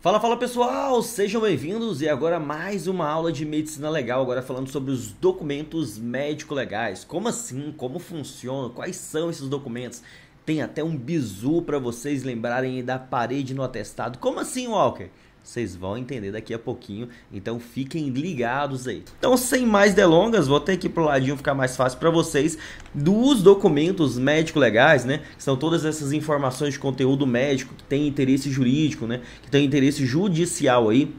Fala, fala pessoal, sejam bem-vindos e agora mais uma aula de medicina legal, agora falando sobre os documentos médico-legais. Como assim? Como funciona? Quais são esses documentos? Tem até um bizu para vocês lembrarem aí da parede no atestado. Como assim, Walker? Vocês vão entender daqui a pouquinho, então fiquem ligados aí. Então, sem mais delongas, vou até aqui pro ladinho ficar mais fácil para vocês, dos documentos médico-legais, né? Que são todas essas informações de conteúdo médico que tem interesse jurídico, né? Que tem interesse judicial aí.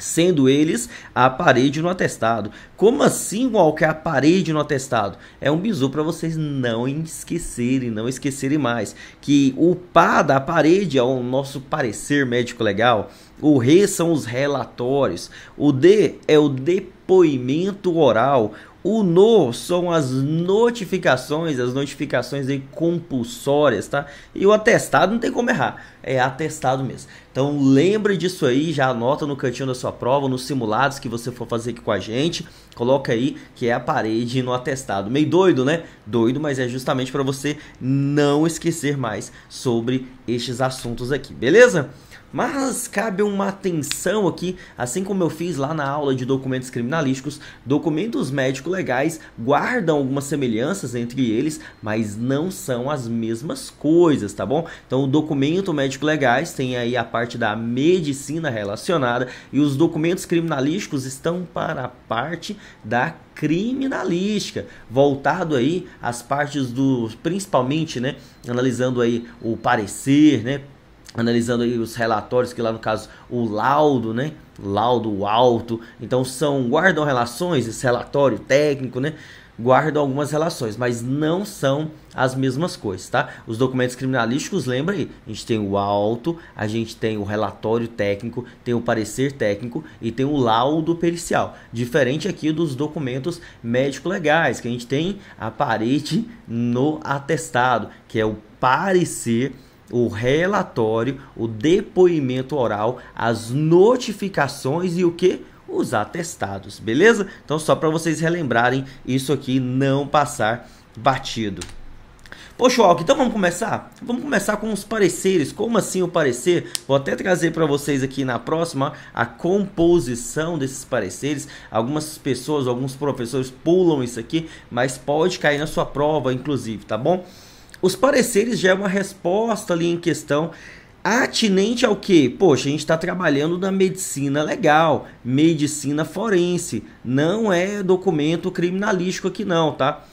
Sendo eles a parede no atestado. Como assim, Walker, a parede no atestado? É um bizu para vocês não esquecerem mais. Que o PA da parede é o nosso parecer médico legal. O RE são os relatórios. O D é o depoimento oral. O NO são as notificações aí compulsórias, tá? E o atestado não tem como errar, é atestado mesmo. Então lembra disso aí, já anota no cantinho da sua prova, nos simulados que você for fazer aqui com a gente, coloca aí que é a parede no atestado. Meio doido, né? Doido, mas é justamente para você não esquecer mais sobre estes assuntos aqui, beleza? Mas cabe uma atenção aqui, assim como eu fiz lá na aula de documentos criminalísticos, documentos médico-legais guardam algumas semelhanças entre eles, mas não são as mesmas coisas, tá bom? Então, o documento médico-legais tem aí a parte da medicina relacionada e os documentos criminalísticos estão para a parte da criminalística, voltado aí às partes do, principalmente, né, analisando aí o parecer, né, analisando aí os relatórios, que lá no caso o laudo, né? Laudo, o auto. Então guardam relações, esse relatório técnico, né? Guardam algumas relações, mas não são as mesmas coisas, tá? Os documentos criminalísticos, lembra aí, a gente tem o auto, a gente tem o relatório técnico, tem o parecer técnico e tem o laudo pericial. Diferente aqui dos documentos médico-legais, que a gente tem a parede no atestado, que é o parecer, o relatório, o depoimento oral, as notificações e o que? Os atestados, beleza? Então só para vocês relembrarem isso aqui, não passar batido. Poxa, Walker, então vamos começar? Vamos começar com os pareceres. Como assim o parecer? Vou até trazer para vocês aqui na próxima a composição desses pareceres. Algumas pessoas, alguns professores pulam isso aqui, mas pode cair na sua prova, inclusive, tá bom? Os pareceres já é uma resposta ali em questão atinente ao que? Poxa, a gente está trabalhando na medicina legal, medicina forense, não é documento criminalístico aqui não, tá?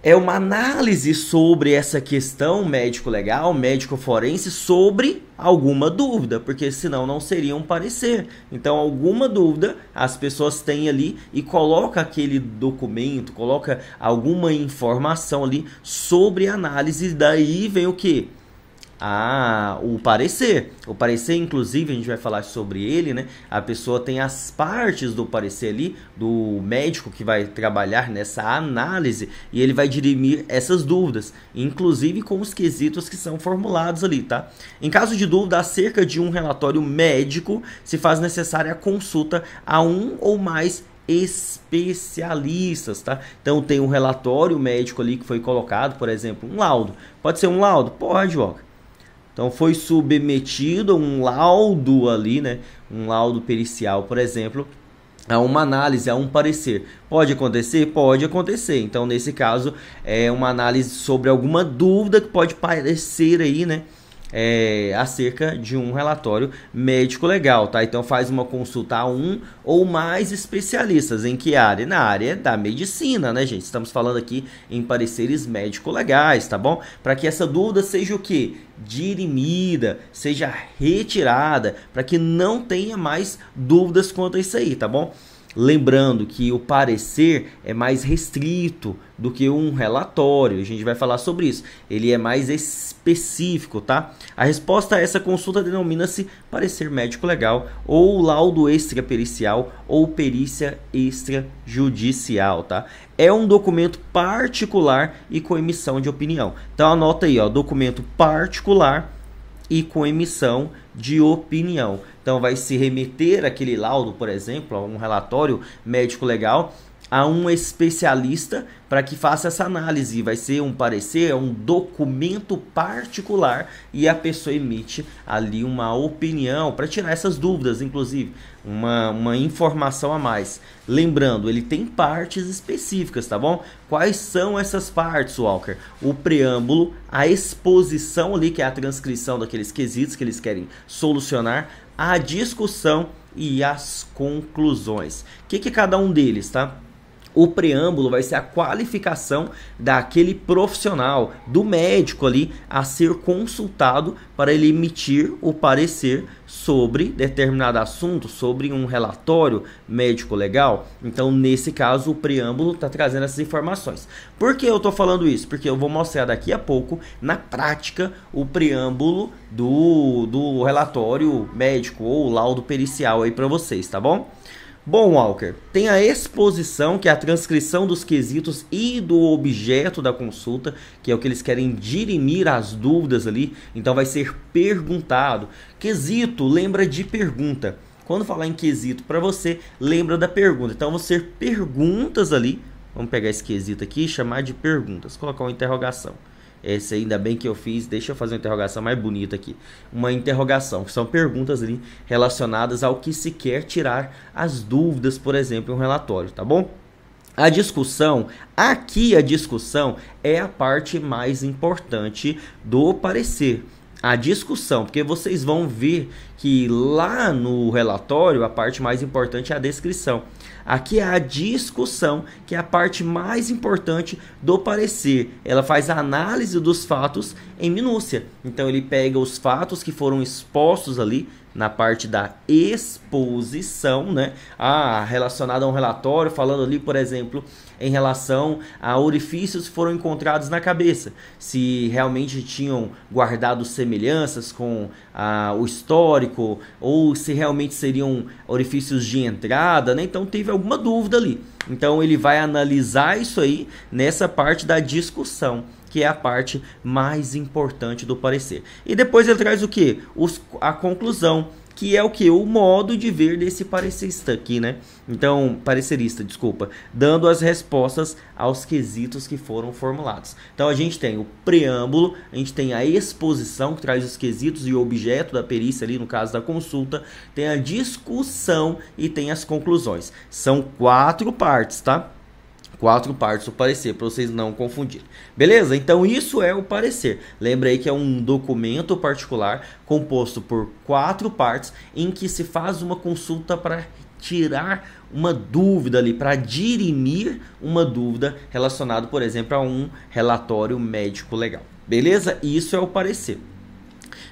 É uma análise sobre essa questão médico-legal, médico-forense, sobre alguma dúvida, porque senão não seria um parecer. Então, alguma dúvida as pessoas têm ali e coloca aquele documento, coloca alguma informação ali sobre análise, e daí vem o que? O parecer. O parecer, inclusive, a gente vai falar sobre ele, né? A pessoa tem as partes do parecer ali, do médico que vai trabalhar nessa análise, e ele vai dirimir essas dúvidas, inclusive com os quesitos que são formulados ali, tá? Em caso de dúvida acerca de um relatório médico, se faz necessária a consulta a um ou mais especialistas, tá? Então tem um relatório médico ali que foi colocado, por exemplo, um laudo. Pode ser um laudo? Pode, Walker. Então foi submetido um laudo ali, né? Um laudo pericial, por exemplo, a uma análise, a um parecer. Pode acontecer? Pode acontecer. Então, nesse caso, é uma análise sobre alguma dúvida que pode parecer aí, né? Acerca de um relatório médico legal, tá? Então faz uma consulta a um ou mais especialistas. Em que área? Na área da medicina, né, gente? Estamos falando aqui em pareceres médico-legais, tá bom? Para que essa dúvida seja o quê? Dirimida, seja retirada, para que não tenha mais dúvidas quanto a isso aí, tá bom? Lembrando que o parecer é mais restrito do que um relatório, a gente vai falar sobre isso. Ele é mais específico, tá? A resposta a essa consulta denomina-se parecer médico legal ou laudo extrapericial ou perícia extrajudicial, tá? É um documento particular e com emissão de opinião. Então anota aí, ó, documento particular e com emissão de opinião. Então vai se remeter aquele laudo, por exemplo, a um relatório médico legal a um especialista para que faça essa análise. Vai ser um parecer, é um documento particular e a pessoa emite ali uma opinião para tirar essas dúvidas, inclusive uma informação a mais. Lembrando, ele tem partes específicas, tá bom? Quais são essas partes, Walker? O preâmbulo, a exposição ali, que é a transcrição daqueles quesitos que eles querem solucionar, a discussão e as conclusões. O que é cada um deles, tá? O preâmbulo vai ser a qualificação daquele profissional, do médico ali, a ser consultado para ele emitir o parecer sobre determinado assunto, sobre um relatório médico legal. Então, nesse caso, o preâmbulo está trazendo essas informações. Por que eu estou falando isso? Porque eu vou mostrar daqui a pouco, na prática, o preâmbulo do relatório médico ou laudo pericial aí para vocês, tá bom? Bom, Walker, tem a exposição, que é a transcrição dos quesitos e do objeto da consulta, que é o que eles querem dirimir as dúvidas ali. Então vai ser perguntado. Quesito lembra de pergunta. Quando falar em quesito para você, lembra da pergunta. Então vão ser perguntas ali. Vamos pegar esse quesito aqui e chamar de perguntas. Colocar uma interrogação. Esse ainda bem que eu fiz, deixa eu fazer uma interrogação mais bonita aqui. Uma interrogação, que são perguntas ali relacionadas ao que se quer tirar as dúvidas, por exemplo, em um relatório, tá bom? A discussão, aqui a discussão é a parte mais importante do parecer. A discussão, porque vocês vão ver que lá no relatório a parte mais importante é a descrição. Aqui é a discussão, que é a parte mais importante do parecer. Ela faz a análise dos fatos em minúcia. Então ele pega os fatos que foram expostos ali na parte da exposição, né? Relacionado a um relatório, falando ali, por exemplo, em relação a orifícios que foram encontrados na cabeça. Se realmente tinham guardado semelhanças com o histórico, ou se realmente seriam orifícios de entrada, né? Então teve alguma dúvida ali. Então ele vai analisar isso aí nessa parte da discussão, que é a parte mais importante do parecer. E depois ele traz o quê? A conclusão, que é o que? O modo de ver desse parecerista aqui, né? Então, parecerista, desculpa, dando as respostas aos quesitos que foram formulados. Então, a gente tem o preâmbulo, a gente tem a exposição, que traz os quesitos e o objeto da perícia ali, no caso da consulta, tem a discussão e tem as conclusões. São 4 partes, tá? 4 partes do parecer, para vocês não confundirem. Beleza? Então isso é o parecer. Lembra aí que é um documento particular composto por 4 partes em que se faz uma consulta para tirar uma dúvida ali, para dirimir uma dúvida relacionada, por exemplo, a um relatório médico legal. Beleza? Isso é o parecer.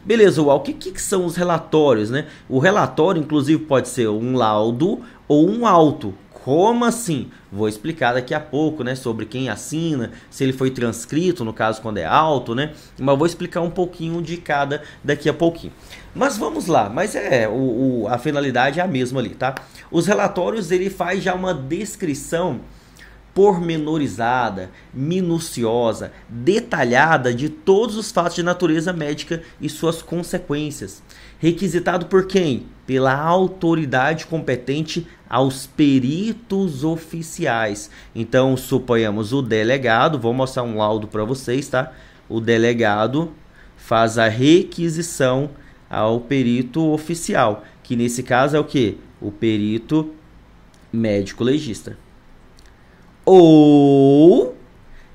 Beleza, o que são os relatórios, né? O relatório, inclusive, pode ser um laudo ou um auto. Como assim? Vou explicar daqui a pouco, né, sobre quem assina, se ele foi transcrito, no caso quando é auto, né? Mas vou explicar um pouquinho de cada daqui a pouquinho. Mas vamos lá, mas a finalidade é a mesma ali, tá? Os relatórios, ele faz já uma descrição pormenorizada, minuciosa, detalhada de todos os fatos de natureza médica e suas consequências. Requisitado por quem? Pela autoridade competente aos peritos oficiais. Então, suponhamos o delegado, vou mostrar um laudo para vocês, tá? O delegado faz a requisição ao perito oficial, que nesse caso é o quê? O perito médico legista. Ou,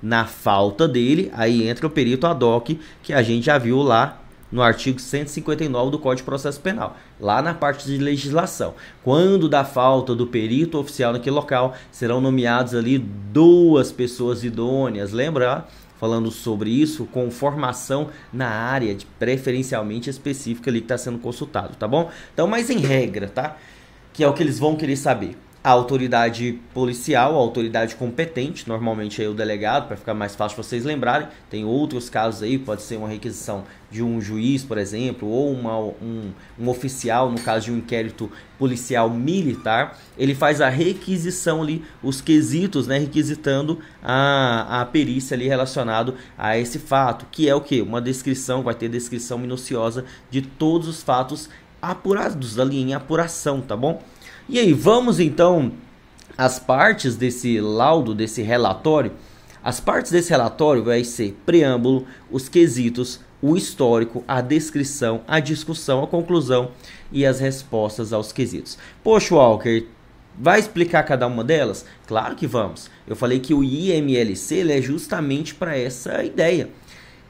na falta dele, aí entra o perito ad hoc, que a gente já viu lá no artigo 159 do Código de Processo Penal, lá na parte de legislação. Quando da falta do perito oficial naquele local, serão nomeados ali 2 pessoas idôneas, lembra? Falando sobre isso, com formação na área, preferencialmente específica ali que está sendo consultado, tá bom? Então, mas em regra, tá? Que é o que eles vão querer saber. A autoridade policial, a autoridade competente, normalmente é o delegado, para ficar mais fácil para vocês lembrarem. Tem outros casos aí, pode ser uma requisição de um juiz, por exemplo, ou um oficial, no caso de um inquérito policial militar. Ele faz a requisição ali, os quesitos, né, requisitando a perícia ali relacionado a esse fato, que é o que? Uma descrição, vai ter descrição minuciosa de todos os fatos apurados ali em apuração, tá bom? E aí, vamos então As partes desse laudo, desse relatório, as partes desse relatório vai ser preâmbulo, os quesitos, o histórico, a descrição, a discussão, a conclusão e as respostas aos quesitos. Poxa, Walker, vai explicar cada uma delas? Claro que vamos. Eu falei que o IMLC ele é justamente para essa ideia.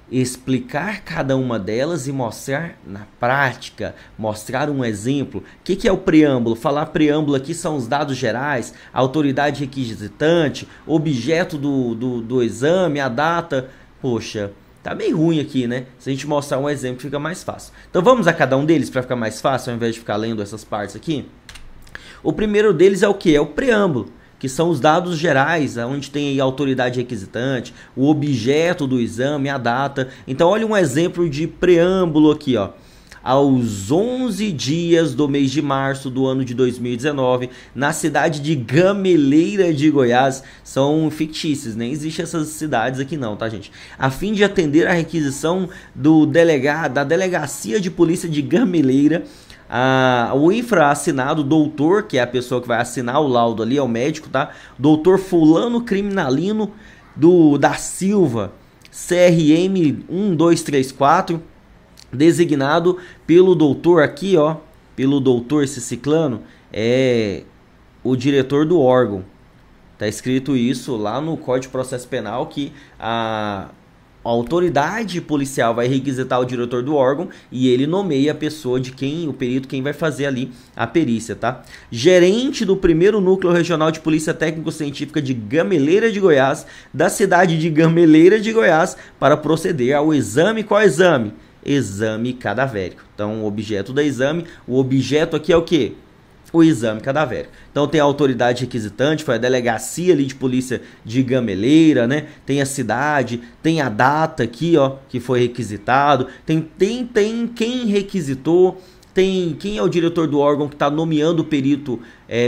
Explicar cada uma delas e mostrar na prática, mostrar um exemplo. O que é o preâmbulo? Falar preâmbulo aqui são os dados gerais, a autoridade requisitante, objeto do exame, a data. Poxa, tá bem ruim aqui, né? Se a gente mostrar um exemplo fica mais fácil. Então vamos a cada um deles para ficar mais fácil, ao invés de ficar lendo essas partes aqui. O primeiro deles é o que? É o preâmbulo, que são os dados gerais, onde tem aí a autoridade requisitante, o objeto do exame, a data. Então, olha um exemplo de preâmbulo aqui, ó. Aos 11 dias do mês de março do ano de 2019, na cidade de Gameleira de Goiás, são fictícios, nem existem essas cidades aqui não, tá, gente? A fim de atender a requisição da Delegacia de Polícia de Gameleira, o infra-assinado, doutor, que é a pessoa que vai assinar o laudo ali, é o médico, tá? Doutor Fulano Criminalino da Silva, CRM 1234, designado pelo doutor aqui, ó, pelo doutor esse ciclano, é o diretor do órgão. Tá escrito isso lá no Código de Processo Penal, que a autoridade policial vai requisitar o diretor do órgão e ele nomeia a pessoa de quem, o perito, quem vai fazer ali a perícia, tá? Gerente do 1º Núcleo Regional de Polícia Técnico-Científica de Gameleira de Goiás, da cidade de Gameleira de Goiás, para proceder ao exame. Qual exame? Exame cadavérico. Então, o objeto do exame, o objeto aqui é o quê? O exame cadavérico. Então tem a autoridade requisitante, foi a delegacia ali de polícia de Gameleira, né? Tem a cidade, tem a data aqui, ó, que foi requisitado, tem quem requisitou, tem quem é o diretor do órgão que está nomeando o perito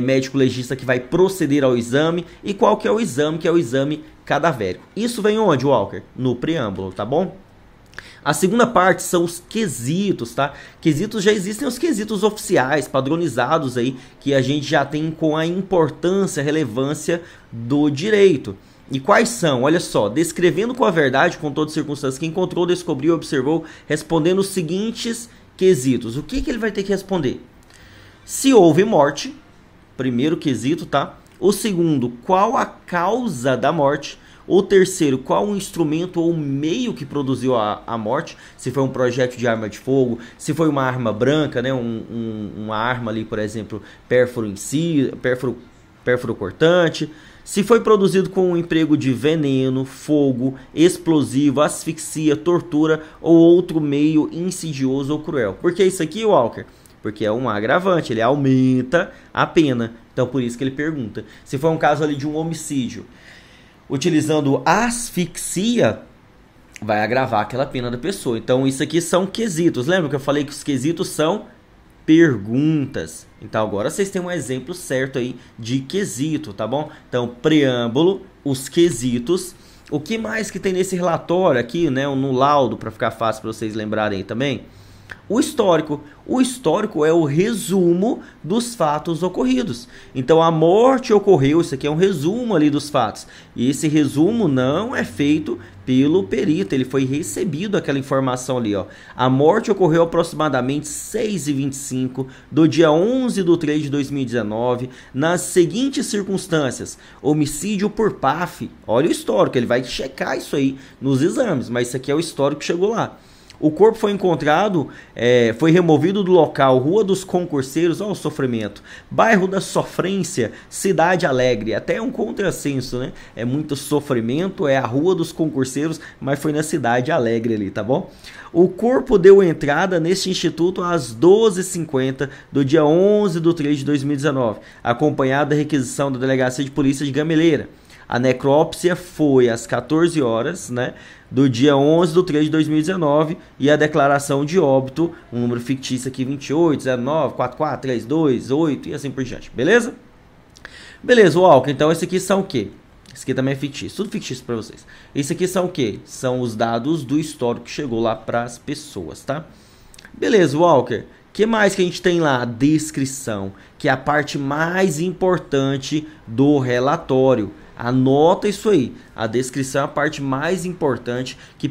médico legista que vai proceder ao exame e qual que é o exame, que é o exame cadavérico. Isso vem onde, Walker? No preâmbulo, tá bom? A segunda parte são os quesitos, tá? Quesitos, já existem os quesitos oficiais, padronizados aí, que a gente já tem com a importância, relevância do direito. E quais são? Olha só, descrevendo com a verdade, com todas as circunstâncias que encontrou, descobriu, observou, respondendo os seguintes quesitos. O que ele vai ter que responder? Se houve morte, primeiro quesito, tá? O segundo, qual a causa da morte? O terceiro, qual o instrumento ou meio que produziu a morte? Se foi um projétil de arma de fogo, se foi uma arma branca, né? Uma arma ali, por exemplo, pérfuro cortante. Se foi produzido com o emprego de veneno, fogo, explosivo, asfixia, tortura ou outro meio insidioso ou cruel. Por que isso aqui, Walker? Porque é um agravante, ele aumenta a pena. Então, por isso que ele pergunta. Se for um caso ali de um homicídio, utilizando asfixia, vai agravar aquela pena da pessoa. Então, isso aqui são quesitos. Lembra que eu falei que os quesitos são perguntas? Então, agora vocês têm um exemplo certo aí de quesito, tá bom? Então, preâmbulo, os quesitos. O que mais que tem nesse relatório aqui, né? No laudo, para ficar fácil para vocês lembrarem também. O histórico. O histórico é o resumo dos fatos ocorridos. Então, a morte ocorreu, isso aqui é um resumo ali dos fatos. E esse resumo não é feito pelo perito, ele foi recebido aquela informação ali, ó. A morte ocorreu aproximadamente 6h25 do dia 11/3 de 2019, nas seguintes circunstâncias: homicídio por PAF. Olha o histórico, ele vai checar isso aí nos exames, mas isso aqui é o histórico que chegou lá. O corpo foi encontrado, foi removido do local, Rua dos Concurseiros, olha o sofrimento, bairro da Sofrência, Cidade Alegre. Até é um contrassenso, né? É muito sofrimento, é a Rua dos Concurseiros, mas foi na Cidade Alegre ali, tá bom? O corpo deu entrada neste instituto às 12h50 do dia 11/3 de 2019, acompanhado da requisição da Delegacia de Polícia de Gameleira. A necrópsia foi às 14 horas, né, do dia 11/3 de 2019 e a declaração de óbito, um número fictício aqui, 2809443228 e assim por diante, beleza? Beleza, Walker, então esse aqui são o quê? Esse aqui também é fictício, tudo fictício para vocês. Esse aqui são o quê? São os dados do histórico que chegou lá para as pessoas, tá? Beleza, Walker. Que mais que a gente tem lá? Descrição, que é a parte mais importante do relatório. Anota isso aí. A descrição é a parte mais importante que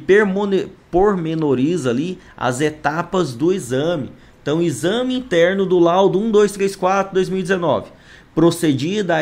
pormenoriza ali as etapas do exame. Então, exame interno do laudo 1234 2019. Procedida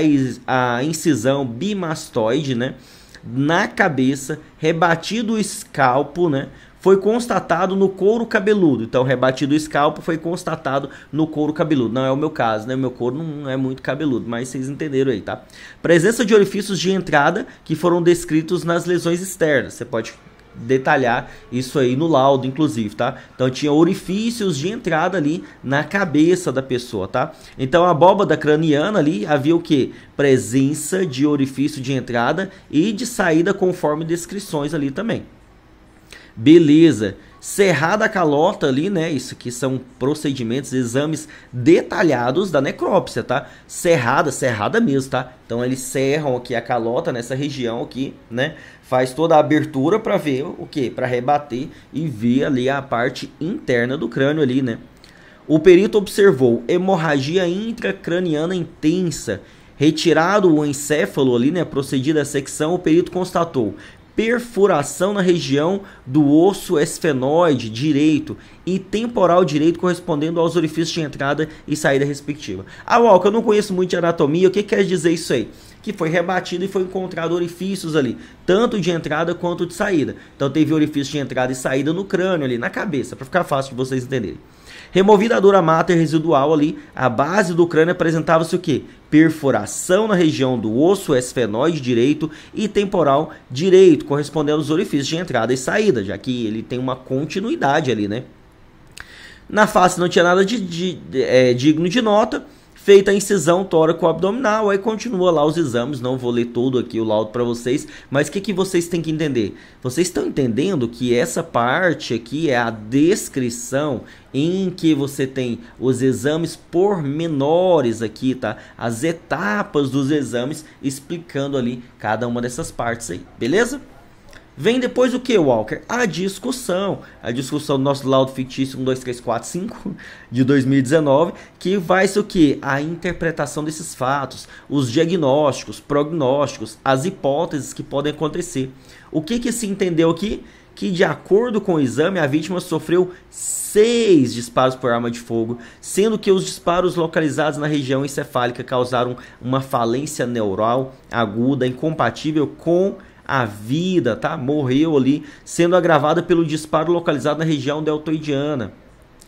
a incisão bimastoide, né, na cabeça, rebatido o escalpo, né, foi constatado no couro cabeludo. Então, rebatido o escalpo foi constatado no couro cabeludo. Não é o meu caso, né? Meu couro não é muito cabeludo, mas vocês entenderam aí, tá? Presença de orifícios de entrada que foram descritos nas lesões externas. Você pode detalhar isso aí no laudo, inclusive, tá? Então, tinha orifícios de entrada ali na cabeça da pessoa, tá? Então, a abóbada craniana ali havia o quê? Presença de orifício de entrada e de saída conforme descrições ali também. Beleza, cerrada a calota ali, né? Isso aqui são procedimentos, exames detalhados da necrópsia, tá? Cerrada mesmo, tá? Então eles serram aqui a calota nessa região aqui, né? Faz toda a abertura para ver o que? Para rebater e ver ali a parte interna do crânio ali, né? O perito observou hemorragia intracraniana intensa. Retirado o encéfalo ali, né? Procedida a secção, o perito constatou perfuração na região do osso esfenoide direito e temporal direito correspondendo aos orifícios de entrada e saída respectiva. Ah, Walker, eu não conheço muito de anatomia, o que quer dizer isso aí? Que foi rebatido e foi encontrado orifícios ali, tanto de entrada quanto de saída. Então teve orifício de entrada e saída no crânio ali, na cabeça, para ficar fácil de vocês entenderem. Removida a dura mater residual ali, a base do crânio apresentava-se o quê? Perfuração na região do osso esfenoide direito e temporal direito, correspondendo aos orifícios de entrada e saída, já que ele tem uma continuidade ali, né? Na face não tinha nada digno de nota. Feita a incisão tóraco-abdominal, aí continua lá os exames, não vou ler todo aqui o laudo para vocês, mas o que vocês têm que entender? Vocês estão entendendo que essa parte aqui é a descrição em que você tem os exames pormenores aqui, tá? As etapas dos exames explicando ali cada uma dessas partes aí, beleza? Vem depois o que, Walker? A discussão do nosso laudo fictício 1, 2, 3, 4, 5 de 2019, que vai ser o que? A interpretação desses fatos, os diagnósticos, prognósticos, as hipóteses que podem acontecer. O que se entendeu aqui? Que de acordo com o exame, a vítima sofreu 6 disparos por arma de fogo, sendo que os disparos localizados na região encefálica causaram uma falência neural aguda incompatível com a vida, tá? Morreu ali, sendo agravada pelo disparo localizado na região deltoidiana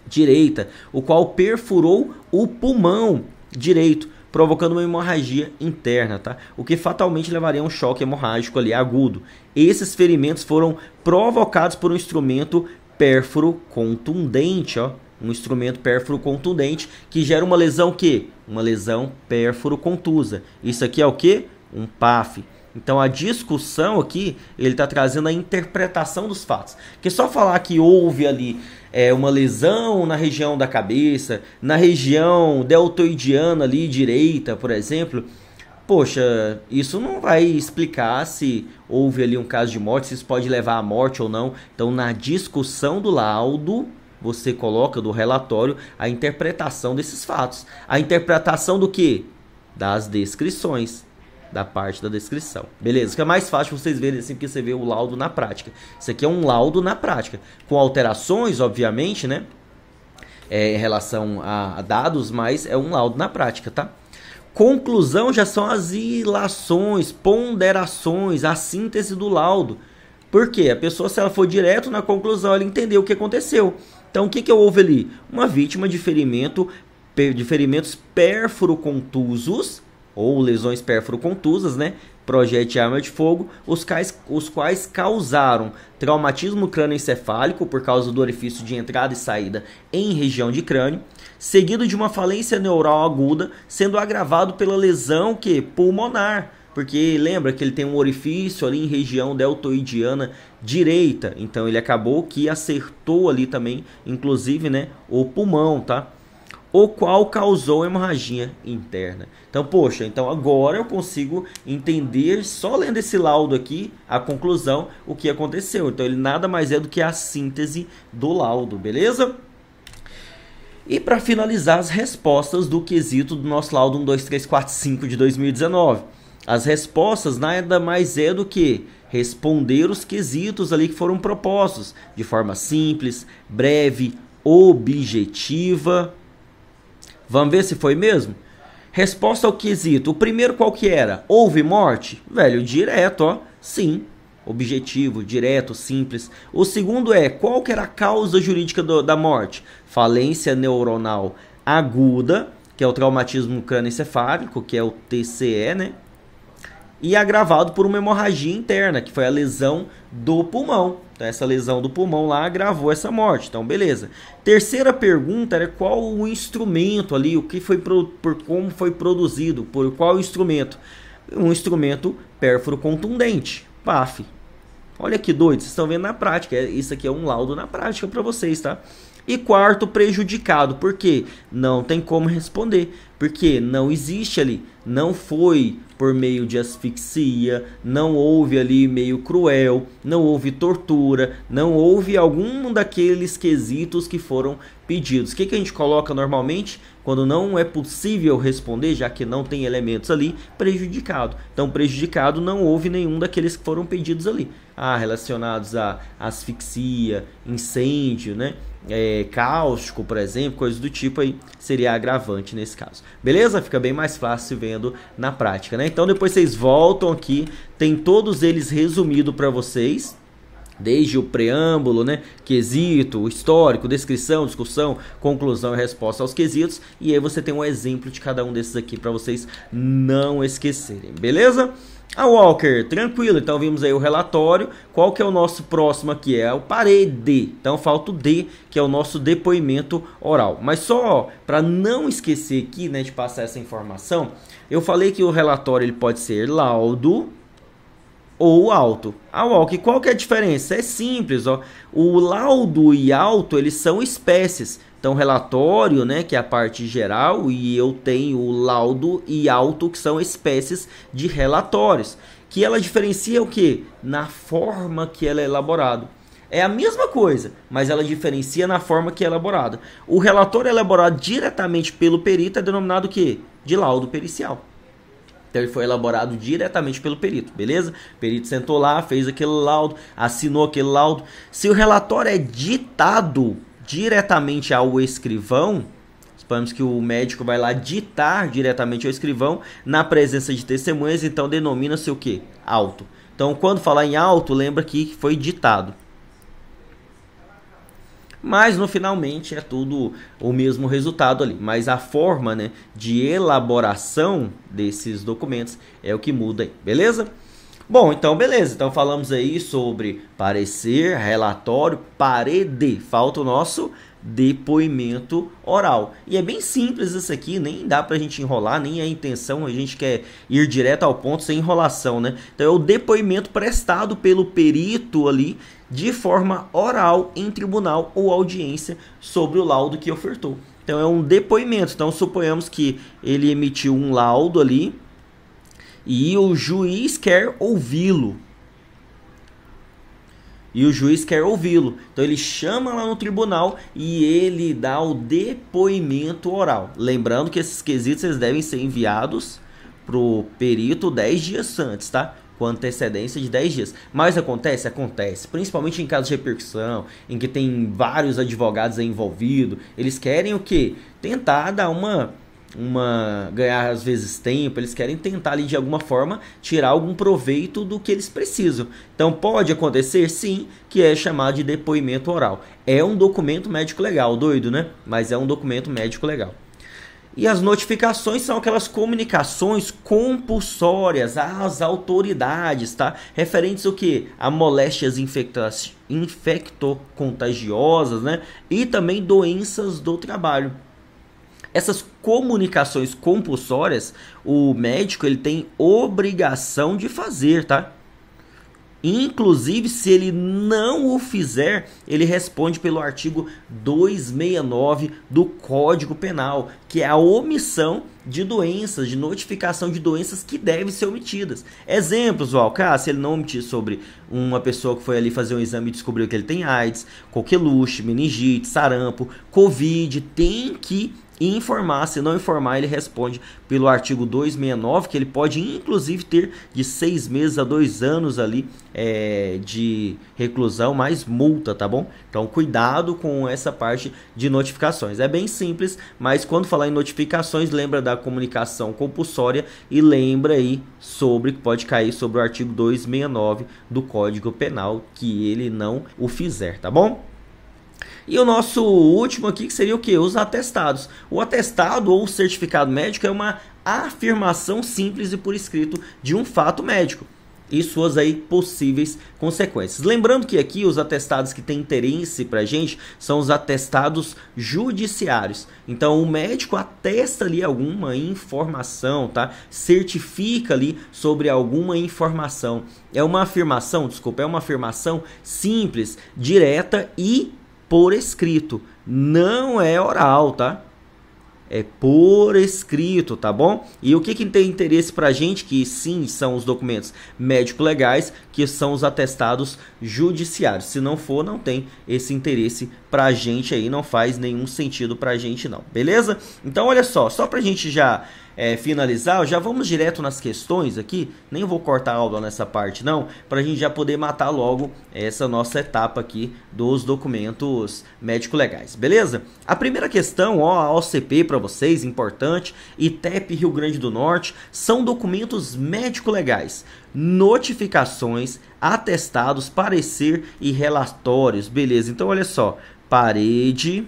direita, o qual perfurou o pulmão direito, provocando uma hemorragia interna, tá? O que fatalmente levaria a um choque hemorrágico ali agudo. Esses ferimentos foram provocados por um instrumento pérfuro contundente, ó. Um instrumento pérfuro contundente que gera uma lesão que? Uma lesão pérfuro contusa. Isso aqui é o que? Um PAF. Então a discussão aqui, ele está trazendo a interpretação dos fatos. Porque só falar que houve ali uma lesão na região da cabeça, na região deltoidiana ali direita, por exemplo, poxa, isso não vai explicar se houve ali um caso de morte, se isso pode levar à morte ou não. Então na discussão do laudo, você coloca do relatório a interpretação desses fatos. A interpretação do quê? Das descrições. Da parte da descrição, beleza? Que é mais fácil vocês verem assim, porque você vê o laudo na prática. Isso aqui é um laudo na prática, com alterações, obviamente, né? Em relação a dados, mas é um laudo na prática, tá? Conclusão já são as ilações, ponderações, a síntese do laudo. Por quê? A pessoa, se ela for direto na conclusão, ela entendeu o que aconteceu. Então, o que houve ali? Uma vítima de ferimentos pérfuro-contusos, ou lesões pérfuro-contusas, né? Projétil de arma de fogo, os quais causaram traumatismo crânioencefálico por causa do orifício de entrada e saída em região de crânio, seguido de uma falência neural aguda, sendo agravado pela lesão pulmonar, porque lembra que ele tem um orifício ali em região deltoidiana direita, então ele acabou que acertou ali também, inclusive, né, o pulmão, tá? O qual causou hemorragia interna. Então, poxa, então agora eu consigo entender, só lendo esse laudo aqui, a conclusão, o que aconteceu. Então, ele nada mais é do que a síntese do laudo, beleza? E para finalizar as respostas do quesito do nosso laudo 12345 de 2019. As respostas nada mais é do que responder os quesitos ali que foram propostos de forma simples, breve, objetiva. Vamos ver se foi mesmo? Resposta ao quesito. O primeiro qual que era? Houve morte? Velho, direto, ó. Sim. Objetivo, direto, simples. O segundo é, qual que era a causa jurídica da morte? Falência neuronal aguda, que é o traumatismo crânioencefálico, que é o TCE, né? E agravado por uma hemorragia interna, que foi a lesão do pulmão. Então, essa lesão do pulmão lá agravou essa morte. Então, beleza. Terceira pergunta era qual o instrumento ali, o que foi como foi produzido, por qual instrumento? Um instrumento pérfuro contundente, PAF. Olha que doido, vocês estão vendo na prática. Isso aqui é um laudo na prática para vocês, tá? E quarto, prejudicado. Por quê? Não tem como responder. Porque não existe ali. Não foi por meio de asfixia, não houve ali meio cruel, não houve tortura, não houve algum daqueles quesitos que foram pedidos. O que a gente coloca normalmente quando não é possível responder, já que não tem elementos ali? Prejudicado. Então, prejudicado, não houve nenhum daqueles que foram pedidos ali. Relacionados a asfixia, incêndio, né? Cáustico, por exemplo, coisas do tipo aí, seria agravante nesse caso. Beleza? Fica bem mais fácil vendo na prática, né? Então depois vocês voltam aqui, tem todos eles resumido para vocês, desde o preâmbulo, né, quesito, histórico, descrição, discussão, conclusão e resposta aos quesitos, e aí você tem um exemplo de cada um desses aqui para vocês não esquecerem, beleza? Walker, tranquilo, então vimos aí o relatório. Qual que é o nosso próximo aqui? É o parede. Então falta o D, que é o nosso depoimento oral. Mas só para não esquecer aqui, né, de passar essa informação, eu falei que o relatório ele pode ser laudo ou auto. Walker, qual que é a diferença? É simples, ó. O laudo e auto, eles são espécies. Então, relatório, né, que é a parte geral, e eu tenho o laudo e auto, que são espécies de relatórios. Que ela diferencia o quê? Na forma que ela é elaborado. É a mesma coisa, mas ela diferencia na forma que é elaborada. O relatório elaborado diretamente pelo perito é denominado o quê? De laudo pericial. Então ele foi elaborado diretamente pelo perito, beleza? O perito sentou lá, fez aquele laudo, assinou aquele laudo. Se o relatório é ditado diretamente ao escrivão, suponhamos que o médico vai lá ditar diretamente ao escrivão, na presença de testemunhas, então denomina-se o quê? Auto. Então quando falar em auto, lembra que foi ditado. Mas no finalmente é tudo o mesmo resultado ali. Mas a forma, né, de elaboração desses documentos é o que muda aí, beleza? Bom, então beleza. Então falamos aí sobre parecer, relatório, parede. Falta o nosso depoimento oral. E é bem simples isso aqui, nem dá pra gente enrolar, nem é a intenção, a gente quer ir direto ao ponto sem enrolação, né? Então é o depoimento prestado pelo perito ali de forma oral em tribunal ou audiência sobre o laudo que ofertou. Então é um depoimento. Então suponhamos que ele emitiu um laudo ali e o juiz quer ouvi-lo. Então ele chama lá no tribunal e ele dá o depoimento oral. Lembrando que esses quesitos eles devem ser enviados para o perito 10 dias antes, tá? Com antecedência de 10 dias. Mas acontece? Acontece. Principalmente em casos de repercussão, em que tem vários advogados envolvidos. Eles querem o quê? Tentar dar ganhar às vezes tempo, eles querem tentar ali de alguma forma tirar algum proveito do que eles precisam. Então pode acontecer sim, que é chamado de depoimento oral. É um documento médico legal, doido, né? Mas é um documento médico legal. E as notificações são aquelas comunicações compulsórias às autoridades, tá? Referentes ao quê? A moléstias infectocontagiosas, né? E também doenças do trabalho. Essas comunicações compulsórias, o médico ele tem obrigação de fazer, tá? Inclusive, se ele não o fizer, ele responde pelo artigo 269 do Código Penal, que é a omissão de doenças, de notificação de doenças que devem ser omitidas. Exemplos, se ele não omitir sobre uma pessoa que foi ali fazer um exame e descobriu que ele tem AIDS, coqueluche, meningite, sarampo, Covid, tem que informar. Se não informar, ele responde pelo artigo 269, que ele pode inclusive ter de 6 meses a 2 anos ali de reclusão mais multa, tá bom? Então cuidado com essa parte de notificações. É bem simples, mas quando falar em notificações, lembra da comunicação compulsória e lembra aí sobre que pode cair sobre o artigo 269 do Código Penal, que ele não o fizer, tá bom? E o nosso último aqui, que seria o que? Os atestados. O atestado ou certificado médico é uma afirmação simples e por escrito de um fato médico e suas aí possíveis consequências. Lembrando que aqui os atestados que têm interesse pra gente são os atestados judiciários. Então o médico atesta ali alguma informação, tá? Certifica ali sobre alguma informação. É uma afirmação simples, direta e por escrito, não é oral, tá? É por escrito, tá bom? E o que tem interesse pra gente, que sim, são os documentos médico-legais, que são os atestados judiciários. Se não for, não tem esse interesse pra gente aí, não faz nenhum sentido pra gente não, beleza? Então olha só pra gente já finalizar, já vamos direto nas questões aqui, nem vou cortar a aula nessa parte não, pra gente já poder matar logo essa nossa etapa aqui dos documentos médico-legais, beleza? A primeira questão, a OCP para vocês, importante, ITEP Rio Grande do Norte, são documentos médico-legais, notificações, atestados, parecer e relatórios, beleza? Então olha só, parede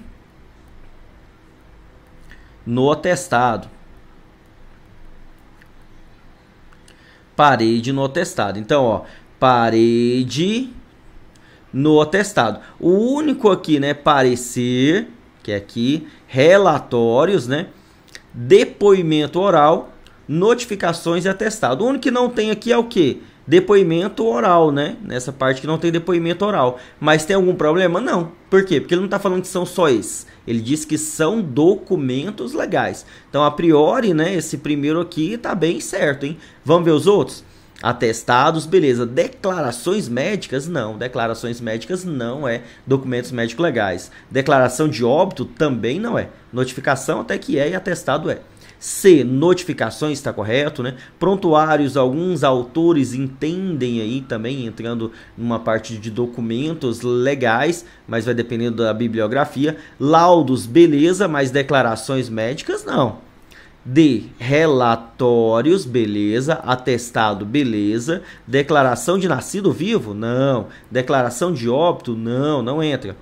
no atestado. Parede no atestado. Então, parede no atestado. O único aqui, né, parecer, que é aqui, relatórios, né, depoimento oral, notificações e atestado. O único que não tem aqui é o quê? Depoimento oral, né? Nessa parte que não tem depoimento oral. Mas tem algum problema? Não. Por quê? Porque ele não está falando que são só esses. Ele diz que são documentos legais. Então, a priori, né, esse primeiro aqui tá bem certo, hein? Vamos ver os outros? Atestados, beleza. Declarações médicas, não. Declarações médicas não é documentos médicos legais. Declaração de óbito também não é. Notificação até que é e atestado é. C, notificações, está correto, né? Prontuários, alguns autores entendem aí também, entrando numa parte de documentos legais, mas vai dependendo da bibliografia. Laudos, beleza, mas declarações médicas, não. D, relatórios, beleza. Atestado, beleza. Declaração de nascido vivo, não. Declaração de óbito, não, não entra.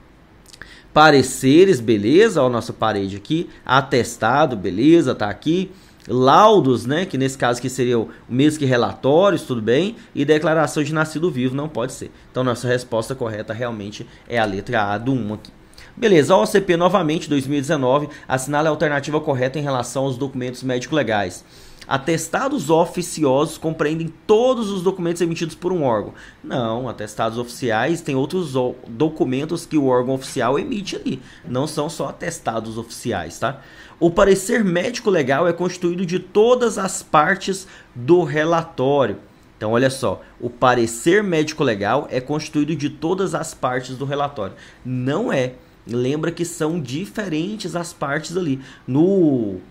Pareceres, beleza, ó, nossa parede aqui. Atestado, beleza, tá aqui. Laudos, né, que nesse caso aqui seria o mesmo que relatórios, tudo bem. E declaração de nascido vivo não pode ser. Então nossa resposta correta realmente é a letra A do 1 aqui. Beleza, a OCP novamente, 2019, assinala a alternativa correta em relação aos documentos médico-legais. Atestados oficiosos compreendem todos os documentos emitidos por um órgão. Não, atestados oficiais tem outros documentos que o órgão oficial emite ali. Não são só atestados oficiais, tá? O parecer médico legal é constituído de todas as partes do relatório. Então, olha só, o parecer médico legal é constituído de todas as partes do relatório. Não é. Lembra que são diferentes as partes ali. No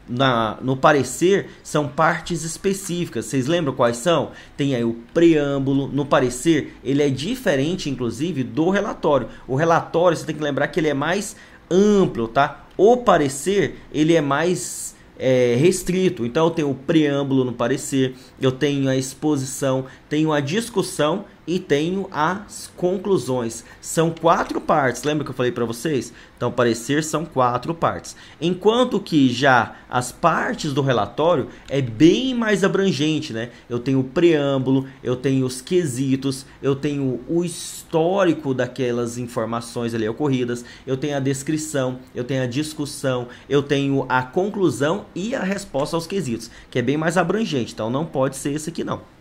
parecer, são partes específicas. Vocês lembram quais são? Tem aí o preâmbulo. No parecer, ele é diferente, inclusive, do relatório. O relatório, você tem que lembrar que ele é mais amplo, tá? O parecer, ele é mais restrito. Então, eu tenho o preâmbulo no parecer, eu tenho a exposição, tenho a discussão e tenho as conclusões. São 4 partes, lembra que eu falei para vocês? Então, parecer são 4 partes. Enquanto que já as partes do relatório é bem mais abrangente, né? Eu tenho o preâmbulo, eu tenho os quesitos, eu tenho o histórico daquelas informações ali ocorridas, eu tenho a descrição, eu tenho a discussão, eu tenho a conclusão e a resposta aos quesitos, que é bem mais abrangente. Então, não pode ser esse aqui não.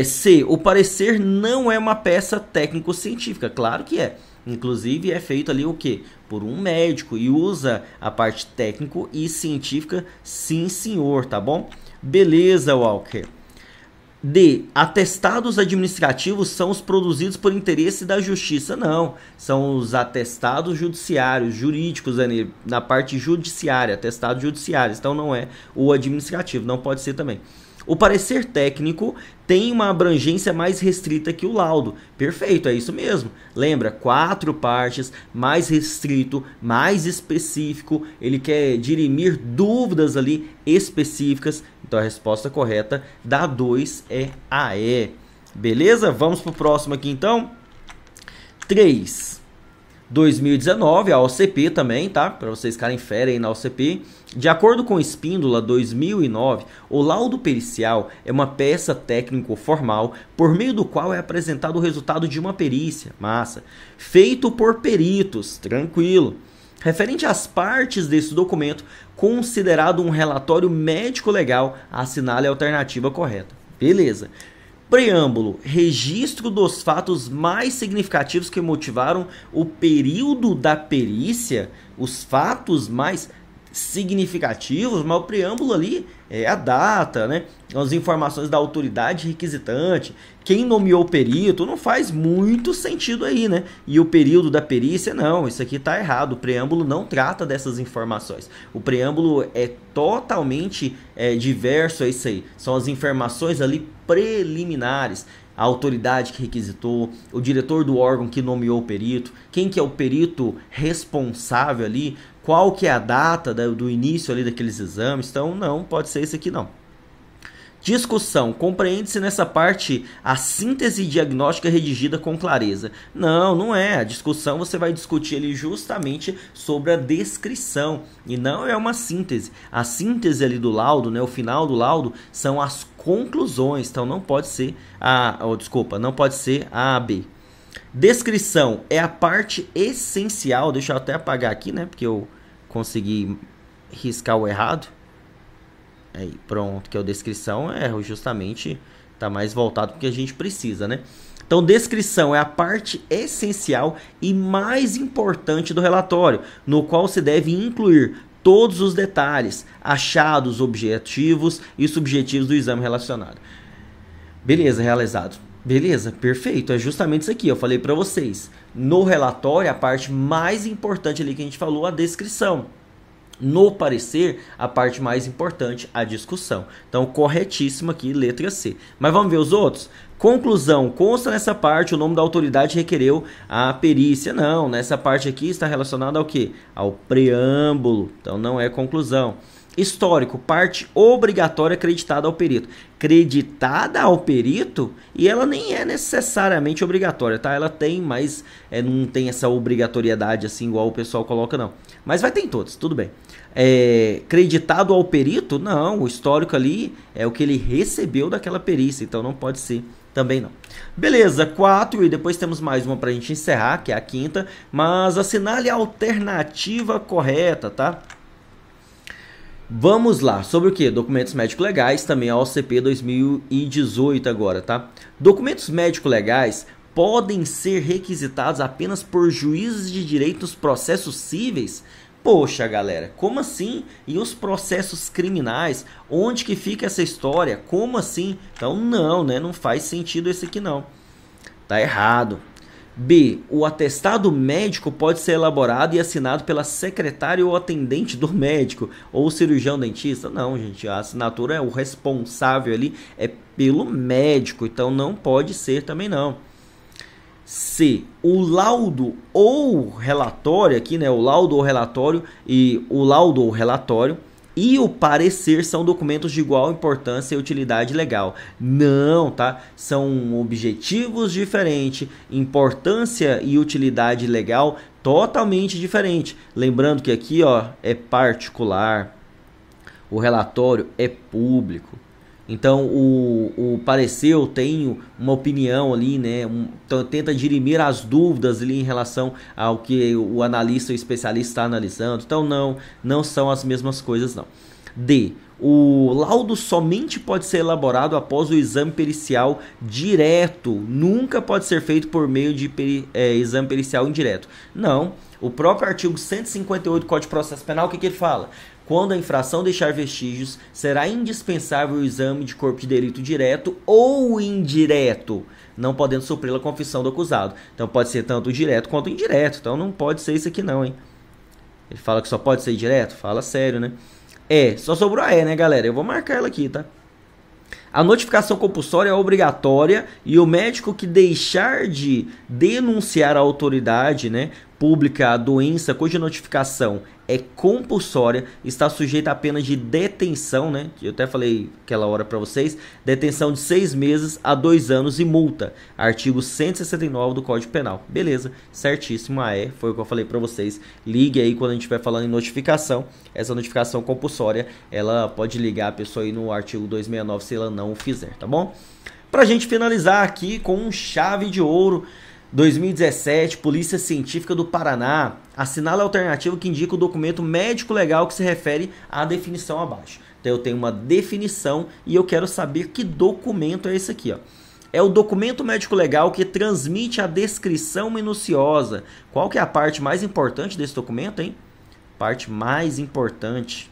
C. O parecer não é uma peça técnico-científica. Claro que é. Inclusive é feito ali o quê? Por um médico e usa a parte técnico e científica, sim senhor, tá bom? Beleza, Walker. D. Atestados administrativos são os produzidos por interesse da justiça. Não, são os atestados judiciários, jurídicos, na parte judiciária, atestados judiciários. Então não é o administrativo, não pode ser também. O parecer técnico tem uma abrangência mais restrita que o laudo. Perfeito, é isso mesmo. Lembra, 4 partes, mais restrito, mais específico. Ele quer dirimir dúvidas ali específicas. Então a resposta correta da 2 é a E. Beleza? Vamos para o próximo aqui então. 3. 2019, a OCP também, tá? Para vocês ficarem fera aí na OCP. De acordo com Espíndola 2009, o laudo pericial é uma peça técnico-formal por meio do qual é apresentado o resultado de uma perícia, massa, feito por peritos, tranquilo. Referente às partes desse documento, considerado um relatório médico-legal, assinale a alternativa correta. Beleza. Preâmbulo, registro dos fatos mais significativos que motivaram o período da perícia, os fatos mais significativos, mas o preâmbulo ali é a data, né? As informações da autoridade requisitante, quem nomeou o perito, não faz muito sentido aí, né? E o período da perícia, não, isso aqui tá errado, o preâmbulo não trata dessas informações. O preâmbulo é totalmente diverso, é isso aí, são as informações ali preliminares. A autoridade que requisitou, o diretor do órgão que nomeou o perito, quem que é o perito responsável ali, qual que é a data do início ali daqueles exames. Então não pode ser esse aqui não. Discussão. Compreende-se nessa parte a síntese diagnóstica redigida com clareza. Não, não é. A discussão você vai discutir ali justamente sobre a descrição e não é uma síntese. A síntese ali do laudo, né, o final do laudo, são as conclusões. Então não pode ser não pode ser a B. Descrição é a parte essencial. Deixa eu até apagar aqui, né, porque eu consegui riscar o errado. Aí, pronto, que é a descrição, justamente tá mais voltado porque a gente precisa, né? Então, descrição é a parte essencial e mais importante do relatório, no qual se deve incluir todos os detalhes, achados, objetivos e subjetivos do exame relacionado. Beleza, realizado. Beleza, perfeito, é justamente isso aqui, eu falei para vocês. No relatório, a parte mais importante ali que a gente falou, a descrição. No parecer, a parte mais importante, a discussão. Então, corretíssimo aqui, letra C. Mas vamos ver os outros? Conclusão. Consta nessa parte o nome da autoridade que requereu a perícia. Não, nessa parte aqui está relacionada ao quê? Ao preâmbulo. Então, não é conclusão. Histórico. Parte obrigatória acreditada ao perito. Creditada ao perito e ela nem é necessariamente obrigatória, tá? Ela tem, mas não tem essa obrigatoriedade assim igual o pessoal coloca, não. Mas vai ter em todos, tudo bem. Creditado ao perito? Não, o histórico ali é o que ele recebeu daquela perícia, então não pode ser também não. Beleza, 4 e depois temos mais uma pra gente encerrar, que é a quinta, mas assinale a alternativa correta, tá? Vamos lá, sobre o que? Documentos médico-legais, também a OCP 2018 agora, tá? Documentos médico-legais podem ser requisitados apenas por juízes de direito nos processos cíveis? Poxa, galera, como assim? E os processos criminais? Onde que fica essa história? Como assim? Então não, né? Não faz sentido esse aqui não. Tá errado. B. O atestado médico pode ser elaborado e assinado pela secretária ou atendente do médico ou cirurgião dentista. Não, gente, a assinatura é o responsável ali, é pelo médico, então não pode ser também não. C. O laudo ou relatório aqui, né? O laudo ou relatório e o laudo ou relatório e o parecer são documentos de igual importância e utilidade legal. Não, tá? São objetivos diferentes, importância e utilidade legal totalmente diferente. Lembrando que aqui, ó, é particular, o relatório é público. Então, o parecer, eu tenho uma opinião ali, né? Então, tenta dirimir as dúvidas ali em relação ao que o analista ou especialista está analisando. Então, não são as mesmas coisas, não. D. O laudo somente pode ser elaborado após o exame pericial direto. Nunca pode ser feito por meio de exame pericial indireto. Não. O próprio artigo 158 do Código de Processo Penal, o que ele fala? Quando a infração deixar vestígios, será indispensável o exame de corpo de delito direto ou indireto, não podendo suprir a confissão do acusado. Então pode ser tanto direto quanto indireto. Então não pode ser isso aqui não, hein? Ele fala que só pode ser direto? Fala sério, né? Só sobrou a né, galera? Eu vou marcar ela aqui, tá? A notificação compulsória é obrigatória e o médico que deixar de denunciar a autoridade, né, pública a doença cuja notificação é compulsória está sujeito a pena de detenção, né? Eu até falei aquela hora para vocês, detenção de 6 meses a 2 anos e multa. Artigo 169 do Código Penal. Beleza, certíssimo, foi o que eu falei para vocês. Ligue aí quando a gente estiver falando em notificação. Essa notificação compulsória, ela pode ligar a pessoa aí no artigo 269 se ela não o fizer, tá bom? Pra gente finalizar aqui com chave de ouro, 2017, Polícia Científica do Paraná assinala a alternativa que indica o documento médico legal que se refere à definição abaixo. Então eu tenho uma definição e eu quero saber que documento é esse aqui, ó. É o documento médico legal que transmite a descrição minuciosa. Qual que é a parte mais importante desse documento, hein? Parte mais importante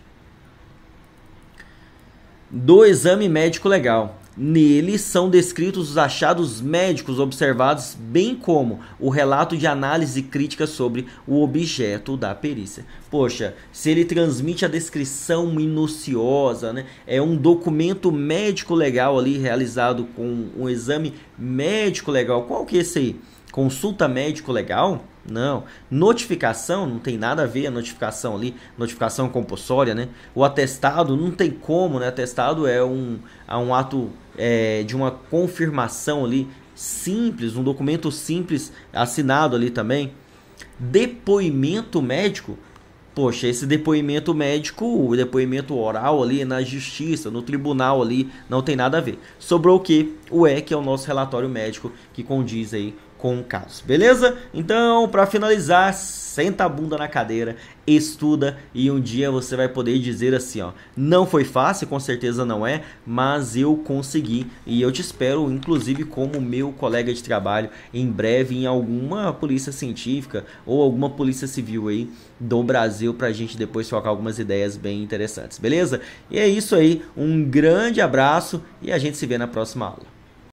do exame médico legal. Nele são descritos os achados médicos observados, bem como o relato de análise crítica sobre o objeto da perícia. Poxa, se ele transmite a descrição minuciosa, né? É um documento médico legal ali realizado com um exame médico legal. Qual que é esse aí? Consulta médico legal? Não. Notificação, não tem nada a ver a notificação ali, notificação compulsória, né? O atestado, não tem como, né? Atestado é um ato de uma confirmação ali, simples, um documento simples, assinado ali também. Depoimento médico, poxa, esse depoimento médico, o depoimento oral ali na justiça, no tribunal ali, não tem nada a ver. Sobrou o quê? O que é o nosso relatório médico que condiz aí com o caso, beleza? Então, para finalizar, senta a bunda na cadeira, estuda e um dia você vai poder dizer assim, ó, não foi fácil, com certeza não é, mas eu consegui e eu te espero, inclusive como meu colega de trabalho, em breve em alguma polícia científica ou alguma polícia civil aí do Brasil pra gente depois trocar algumas ideias bem interessantes, beleza? E é isso aí, um grande abraço e a gente se vê na próxima aula.